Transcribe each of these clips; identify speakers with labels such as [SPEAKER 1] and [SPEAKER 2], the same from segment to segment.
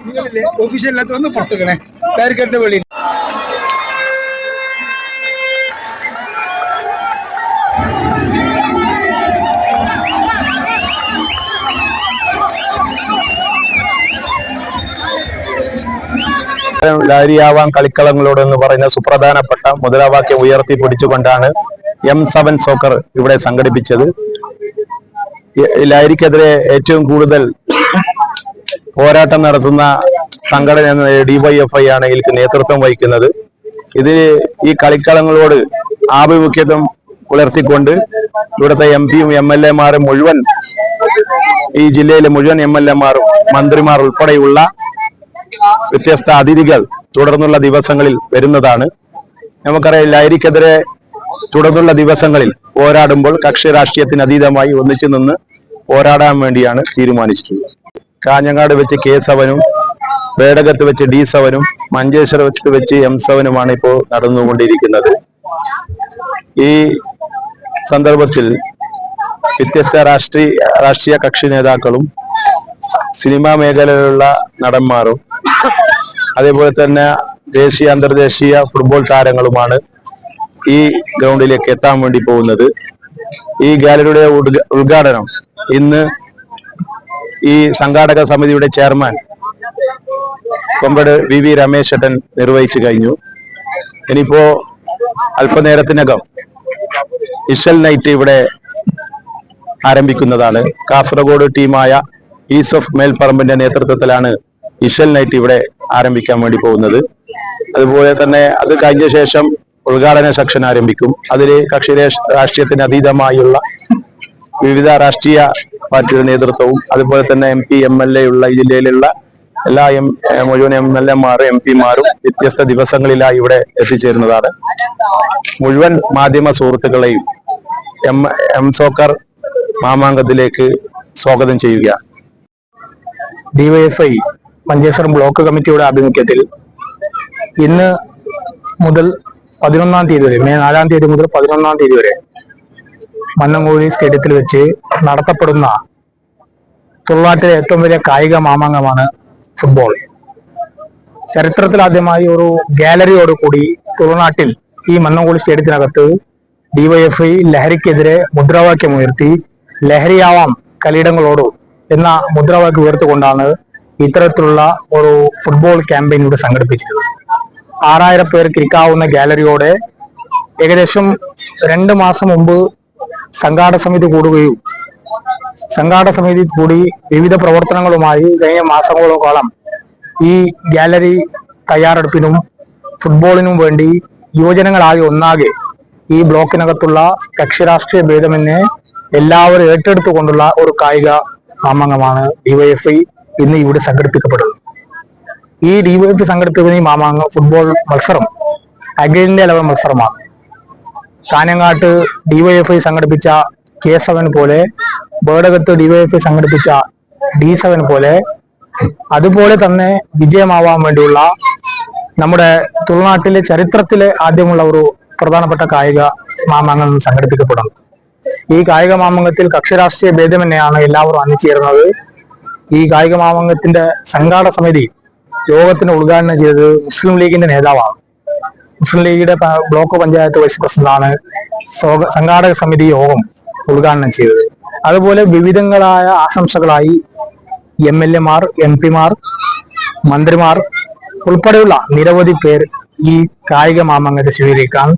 [SPEAKER 1] നിങ്ങളില്ലേ ഓഫീഷ്യലിനകത്ത് വന്ന് പുറത്തേക്കണേ ബാരിക്കേഡിന്റെ വെളിയിൽ.
[SPEAKER 2] ലഹരിയാവാൻ കളിക്കളങ്ങളോട് എന്ന് പറയുന്ന സുപ്രധാനപ്പെട്ട മുദ്രാവാക്യം ഉയർത്തിപ്പിടിച്ചുകൊണ്ടാണ് M7 സോക്കർ ഇവിടെ സംഘടിപ്പിച്ചത്. ലഹരിക്കെതിരെ ഏറ്റവും കൂടുതൽ പോരാട്ടം നടത്തുന്ന സംഘടന എന്ന DYFI ആണ് ഇതിൽ നേതൃത്വം വഹിക്കുന്നത്. ഇത് ഈ കളിക്കളങ്ങളോട് ആഭിമുഖ്യം പുലർത്തിക്കൊണ്ട് ഇവിടുത്തെ MP-യും MLA-മാരും മുഴുവൻ, ഈ ജില്ലയിലെ മുഴുവൻ MLA-മാരും മന്ത്രിമാർ ഉൾപ്പെടെയുള്ള വ്യത്യസ്ത അതിഥികൾ തുടർന്നുള്ള ദിവസങ്ങളിൽ വരുന്നതാണ്. നമുക്കറിയാം, ലഹരിക്കെതിരെ തുടർന്നുള്ള ദിവസങ്ങളിൽ പോരാടുമ്പോൾ കക്ഷി രാഷ്ട്രീയത്തിന് അതീതമായി ഒന്നിച്ചു നിന്ന് പോരാടാൻ വേണ്ടിയാണ് തീരുമാനിച്ചിട്ടുള്ളത്. കാഞ്ഞങ്ങാട് വെച്ച് K7-ഉം വേടകത്ത് വെച്ച് D7-ഉം മഞ്ചേശ്വരത്ത് വെച്ച് M7-ഉമാണ് ഇപ്പോൾ നടന്നുകൊണ്ടിരിക്കുന്നത്. ഈ സന്ദർഭത്തിൽ വ്യത്യസ്ത രാഷ്ട്രീയ കക്ഷി നേതാക്കളും സിനിമാ മേഖലയിലുള്ള നടന്മാരും അതേപോലെ തന്നെ ദേശീയ അന്തർദേശീയ ഫുട്ബോൾ താരങ്ങളുമാണ് ഈ ഗ്രൗണ്ടിലേക്ക് എത്താൻ വേണ്ടി പോകുന്നത്. ഈ ഗാലറിയുടെ ഉദ്ഘാടനം ഇന്ന് ഈ സംഘാടക സമിതിയുടെ ചെയർമാൻ കൊമ്പട് VV രമേശേട്ടൻ നിർവഹിച്ചു കഴിഞ്ഞു. ഇനിയിപ്പോ അല്പനേരത്തിനകം ഇഷൽ നൈറ്റ് ഇവിടെ ആരംഭിക്കുന്നതാണ്. കാസർഗോഡ് ടീമായ ഈസഫ് മേൽപ്പറമ്പിന്റെ നേതൃത്വത്തിലാണ് ഇഷൽ നൈറ്റ് ഇവിടെ ആരംഭിക്കാൻ വേണ്ടി പോകുന്നത്. അതുപോലെ തന്നെ അത് കഴിഞ്ഞ ശേഷം ഉദ്ഘാടന സെക്ഷൻ ആരംഭിക്കും. അതിൽ കക്ഷി രാഷ്ട്രീയത്തിന് അതീതമായുള്ള വിവിധ രാഷ്ട്രീയ പാർട്ടിയുടെ നേതൃത്വവും അതുപോലെ തന്നെ MP MLA ഉള്ള ഈ ജില്ലയിലുള്ള എല്ലാ മുഴുവൻ MLA-മാരും MP-മാരും വ്യത്യസ്ത ദിവസങ്ങളിലായി ഇവിടെ എത്തിച്ചേരുന്നതാണ്. മുഴുവൻ മാധ്യമ സുഹൃത്തുക്കളെയും M സോക്കർ മാമാങ്കത്തിലേക്ക് സ്വാഗതം ചെയ്യുക.
[SPEAKER 3] DYFI മഞ്ചേശ്വരം ബ്ലോക്ക് കമ്മിറ്റിയുടെ ആഭിമുഖ്യത്തിൽ ഇന്ന് മുതൽ 11-ാം തീയതി വരെ, മെയ് 4-ാം തീയതി മുതൽ 11-ാം തീയതി വരെ മന്നംകോഴി സ്റ്റേഡിയത്തിൽ വെച്ച് നടത്തപ്പെടുന്ന തുളുനാട്ടിലെ ഏറ്റവും വലിയ കായിക മാമാങ്കമാണ് ഫുട്ബോൾ. ചരിത്രത്തിലാദ്യമായി ഒരു ഗാലറിയോട് കൂടി തുളുനാട്ടിൽ ഈ മന്നംകോഴി സ്റ്റേഡിയത്തിനകത്ത് DYFI ലഹരിക്കെതിരെ മുദ്രാവാക്യമുയർത്തി ലഹരിയാവാം കളിയിടങ്ങളോട് എന്ന മുദ്രാവാക്യം ഉയർത്തിക്കൊണ്ടാണ് ഇത്തരത്തിലുള്ള ഒരു ഫുട്ബോൾ ക്യാമ്പയിൻ ഇവിടെ സംഘടിപ്പിച്ചിരുന്നത്. 6000 പേർക്ക് ഇരിക്കാവുന്ന ഗാലറിയോടെ ഏകദേശം 2 മാസം മുമ്പ് സംഘാടക സമിതി കൂടുകയും സംഘാടക സമിതി കൂടി വിവിധ പ്രവർത്തനങ്ങളുമായി കഴിഞ്ഞ മാസങ്ങളോളം ഈ ഗാലറി തയ്യാറെടുപ്പിനും ഫുട്ബോളിനും വേണ്ടി യുവജനങ്ങളാകെ ഒന്നാകെ ഈ ബ്ലോക്കിനകത്തുള്ള കക്ഷിരാഷ്ട്രീയ ഭേദമെന്നെ എല്ലാവരും ഏറ്റെടുത്തുകൊണ്ടുള്ള ഒരു കായിക മാമാങ്കമാണ് DYFI ഇന്ന് ഇവിടെ സംഘടിപ്പിക്കപ്പെടുന്നത്. ഈ DYFI സംഘടിപ്പിക്കുന്ന ഈ മാമാങ്കം ഫുട്ബോൾ മത്സരം അഖിലേന്ത്യാ ലെവൽ മത്സരമാണ്. കാഞ്ഞങ്ങാട്ട് DYFI സംഘടിപ്പിച്ച K7 പോലെ, വേടകത്ത് DYFI സംഘടിപ്പിച്ച D7 പോലെ, അതുപോലെ തന്നെ വിജയമാവാൻ വേണ്ടിയുള്ള നമ്മുടെ തുളുനാട്ടിലെ ചരിത്രത്തിലെ ആദ്യമുള്ള ഒരു പ്രധാനപ്പെട്ട കായിക മാമാങ്കം സംഘടിപ്പിക്കപ്പെടുന്നത്. ഈ കായിക മാമാങ്കത്തിൽ കക്ഷിരാഷ്ട്രീയ ഭേദമെന്നെയാണ് എല്ലാവരും അണിചേരുന്നത്. ഈ കായിക മാമാങ്കത്തിന്റെ സംഘാടക സമിതി യോഗത്തിന് ഉദ്ഘാടനം ചെയ്തത് മുസ്ലിം ലീഗിന്റെ നേതാവാണ്. മുസ്ലിം ലീഗിന്റെ ബ്ലോക്ക് പഞ്ചായത്ത് വൈസ് പ്രസിഡന്റാണ് സംഘാടക സമിതി യോഗം ഉദ്ഘാടനം ചെയ്തത്. അതുപോലെ വിവിധങ്ങളായ ആശംസകളായി MLA-മാർ, MP-മാർ, മന്ത്രിമാർ ഉൾപ്പെടെയുള്ള നിരവധി പേർ ഈ കായിക മാമാങ്കത്തെ സ്വീകരിക്കാൻ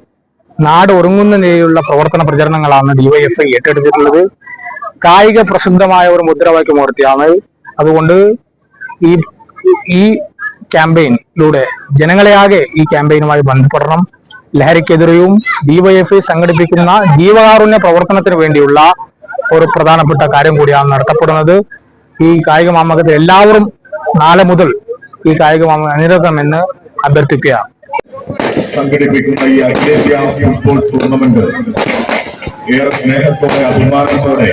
[SPEAKER 3] നാട് ഒരുങ്ങുന്ന നിലയിലുള്ള പ്രവർത്തന പ്രചരണങ്ങളാണ് DYFI ഏറ്റെടുത്തിട്ടുള്ളത്. കായിക പ്രസിദ്ധമായ ഒരു മുദ്രാവാക്യമുയർത്തിയാണ്. അതുകൊണ്ട് ഈ ക്യാമ്പയിനിലൂടെ ജനങ്ങളെയാകെ ഈ ക്യാമ്പയിനുമായി ബന്ധപ്പെടണം. ലഹരിക്കെതിരെയും DYFI സംഘടിപ്പിക്കുന്ന ജീവകാരുണ്യ പ്രവർത്തനത്തിന് വേണ്ടിയുള്ള ഒരു പ്രധാനപ്പെട്ട കാര്യം കൂടിയാണ് നടത്തപ്പെടുന്നത്. ഈ കായിക മാമാങ്കത്തിൽ എല്ലാവരും നാളെ മുതൽ ഈ കായിക മാമാങ്കം അണിനിരക്കണമെന്ന് അഭ്യർത്ഥിക്കുകയാണ്.
[SPEAKER 4] സംഘടിപ്പിക്കുന്ന ഈ അഖിലേന്ത്യാ ഫുട്ബോൾ ടൂർണമെന്റ് ഏറെ സ്നേഹത്തോടെ അഭിമാനത്തോടെ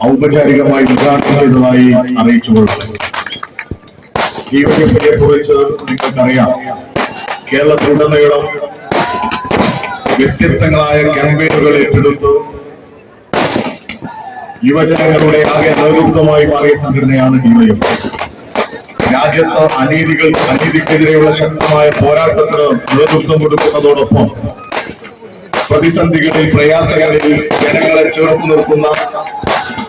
[SPEAKER 4] ഔപചാരികമായി ഉദ്ഘാടനം ചെയ്തതായി അറിയിച്ചുകൊള്ളുന്നു. DYFIയെ കുറിച്ച് നിങ്ങൾക്കറിയാം. കേരളത്തിലുടനീളം വ്യത്യസ്തങ്ങളായ ക്യാമ്പയിനുകൾ ഏറ്റെടുത്ത് യുവജനങ്ങളുടെ ആകെ നേതൃത്വമായി മാറിയ സംഘടനയാണ് ഡിവൈഎഫ്. രാജ്യത്ത് അനീതിക്കെതിരെയുള്ള ശക്തമായ പോരാട്ടത്തിന് നേതൃത്വം കൊടുക്കുന്നതോടൊപ്പം പ്രതിസന്ധികളിൽ, പ്രയാസങ്ങളിൽ ജനങ്ങളെ ചേർത്ത് നിർത്തുന്ന,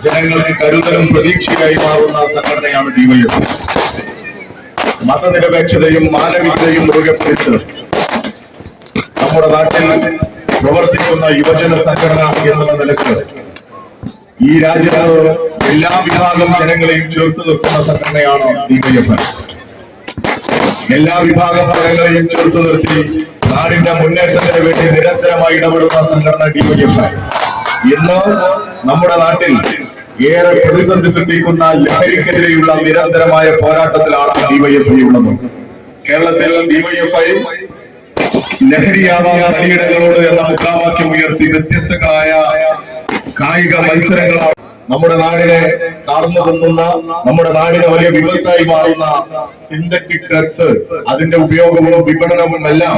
[SPEAKER 4] ജനങ്ങൾക്ക് കരുതലും പ്രതീക്ഷയായി മാറുന്ന സംഘടനയാണ് ഡിവൈഎഫ്. മതനിരപേക്ഷതയും മാനവികതയും മുറുകെ പിടിച്ച് നമ്മുടെ നാട്ടിൽ പ്രവർത്തിക്കുന്ന യുവജന സംഘടന എന്നുള്ള നിലക്ക് ഈ രാജ്യത്ത് എല്ലാ വിഭാഗം ജനങ്ങളെയും ചേർത്ത് നിർത്തുന്ന സംഘടനയാണ് ഡിവൈഎഫ്. എല്ലാ വിഭാഗം ജനങ്ങളെയും ചേർത്ത് നിർത്തി നാടിന്റെ മുന്നേറ്റത്തിന് വേണ്ടി നിരന്തരമായി ഇടപെടുന്ന സംഘടന ഡിവൈഎഫ്. ഇന്ന് നമ്മുടെ നാട്ടിൽ ഏറെ പ്രതിസന്ധി സൃഷ്ടിക്കുന്ന ലഹരിക്കെതിരെയുള്ള നിരന്തരമായ പോരാട്ടത്തിലാണ് ഡിവൈഎഫ്ഐ ഉള്ളത്. കേരളത്തിൽ ഡിവൈഎഫ്ഐ ലഹരിയാവാൻ കളിയിടങ്ങളോട് എന്ന മുദ്രാവാക്യം ഉയർത്തി വ്യത്യസ്തങ്ങളായ കായിക മത്സരങ്ങളാണ് നമ്മുടെ നാടിനെ കാർന്നു തിന്നുന്ന, നമ്മുടെ നാടിനെ വലിയ വിപത്തായി മാറുന്ന സിന്തറ്റിക് ഡ്രഗ്സ്, അതിന്റെ ഉപയോഗവും വിപണനവും എല്ലാം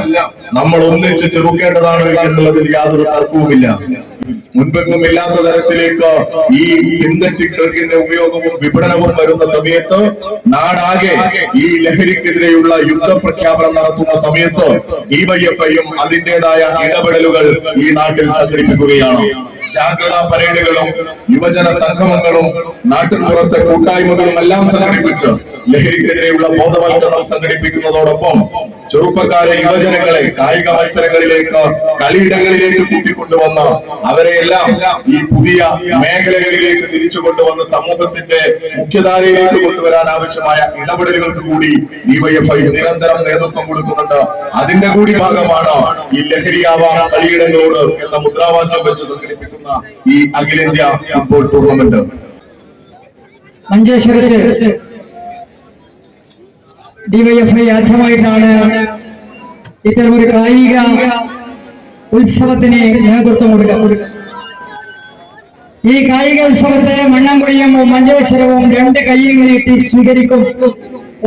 [SPEAKER 4] നമ്മൾ ഒന്നിച്ച് ചെറുക്കേണ്ടതാണ് എന്നുള്ളതിൽ യാതൊരു തർക്കവുമില്ല. മുൻപെങ്ങും ഇല്ലാത്ത തരത്തിലേക്ക് ഈ സിന്തറ്റിക് ഡ്രഗിന്റെ ഉപയോഗവും വിപണനവും വരുന്ന സമയത്ത് നാടാകെ ഈ ലഹരിക്കെതിരെയുള്ള യുദ്ധപ്രഖ്യാപനം നടത്തുന്ന സമയത്ത് ഡിവൈഎഫ്ഐയും അതിന്റേതായ ഇടപെടലുകൾ ഈ നാട്ടിൽ സംഘടിപ്പിക്കുകയാണ്. ജാഗ്രതാ പരേഡുകളും യുവജന സംഗമങ്ങളും നാട്ടിൻപുറത്തെ കൂട്ടായ്മകളും എല്ലാം സംഘടിപ്പിച്ച് ലഹരിക്കെതിരെയുള്ള ബോധവൽക്കരണം സംഘടിപ്പിക്കുന്നതോടൊപ്പം ചെറുപ്പക്കാരെ, യുവജനങ്ങളെ കായിക മത്സരങ്ങളിലേക്ക്, കളിയിടങ്ങളിലേക്ക് കൂട്ടിക്കൊണ്ടുവന്ന് അവരെയെല്ലാം ഈ പുതിയ മേഖലകളിലേക്ക് തിരിച്ചു കൊണ്ടുവന്ന് സമൂഹത്തിന്റെ മുഖ്യധാരയിലേക്ക് കൊണ്ടുവരാൻ ആവശ്യമായ ഇടപെടലുകൾക്ക് കൂടി ഡിവൈഎഫ്ഐ നിരന്തരം നേതൃത്വം കൊടുക്കുന്നുണ്ട്. അതിന്റെ കൂടി ഭാഗമാണ് ഈ ലഹരിയാവാൻ കളിയിടങ്ങളോട് എന്ന മുദ്രാവാക്യം വെച്ച് സംഘടിപ്പിക്കുന്ന ഈ അഖിലേന്ത്യാ ഫുട്ബോൾ ടൂർണമെന്റ്.
[SPEAKER 5] മഞ്ചേശ്വരത്ത് ഡിവൈഎഫ്ഐ ആദ്യമായിട്ടാണ് ഇത്തരമൊരു കായിക ഉത്സവത്തിന് നേതൃത്വം കൊടുക്കുക. ഈ കായിക ഉത്സവത്തെ മണ്ണാംകുടിയും മഞ്ചേശ്വരവും രണ്ട് കൈയും നീട്ടി സ്വീകരിക്കും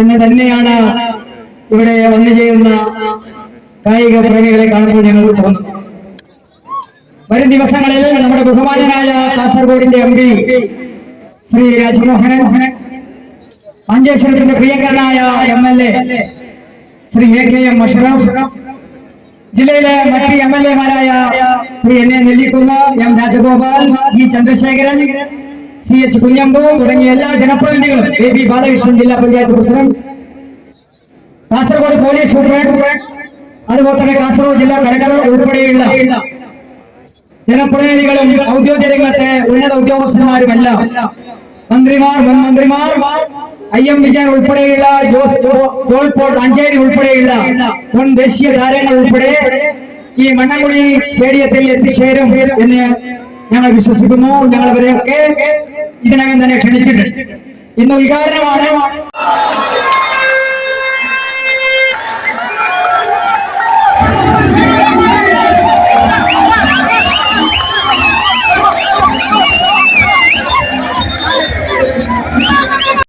[SPEAKER 5] എന്ന് തന്നെയാണ് ഇവിടെ വന്നു ചേരുന്ന കായിക പ്രേമികളെ കാണുമ്പോൾ ഞങ്ങൾക്ക് തോന്നുന്നു. വരും ദിവസങ്ങളിൽ നമ്മുടെ ബഹുമാനനായ കാസർഗോഡിന്റെ എംപി ശ്രീ രാജ്മോഹനൻ, മഞ്ചേശ്വരത്തിന്റെ പ്രിയങ്കരനായ MLA ശ്രീ AKM അഷ്റഫ്, ജില്ലയിലെ മറ്റ് MLA-മാരായ Shri NA Nellikunnu, M Rajagopal, E Chandrasekharan, CH Kunhambu തുടങ്ങിയ എല്ലാ ജനപ്രതിനിധികളും, AB ബാലകൃഷ്ണൻ ജില്ലാ panchayat president, Kasaragod police superintendent, അതുപോലെ തന്നെ കാസർഗോഡ് ജില്ലാ കലക്ടർ ഉൾപ്പെടെയുള്ള ജനപ്രതിനിധികളും ഔദ്യോഗിക രംഗത്തെ ഉന്നത ഉദ്യോഗസ്ഥന്മാരുമെല്ലാം, മന്ത്രിമാർ, മുൻ മന്ത്രിമാർ, IM വിജയൻ ഉൾപ്പെടെയുള്ള ജോൾ പോൾ അഞ്ചേരി ഉൾപ്പെടെയുള്ള മുൻ ദേശീയ താരങ്ങൾ ഉൾപ്പെടെ ഈ മണ്ണാംകുടി സ്റ്റേഡിയത്തിൽ എത്തിച്ചേരും എന്ന് ഞങ്ങൾ വിശ്വസിക്കുന്നു. ഞങ്ങൾ അവരെയൊക്കെ ഇതിനകം തന്നെ ക്ഷണിച്ചിട്ടുണ്ട്. ഇന്ന് ഉദ്ഘാടനമാണ്.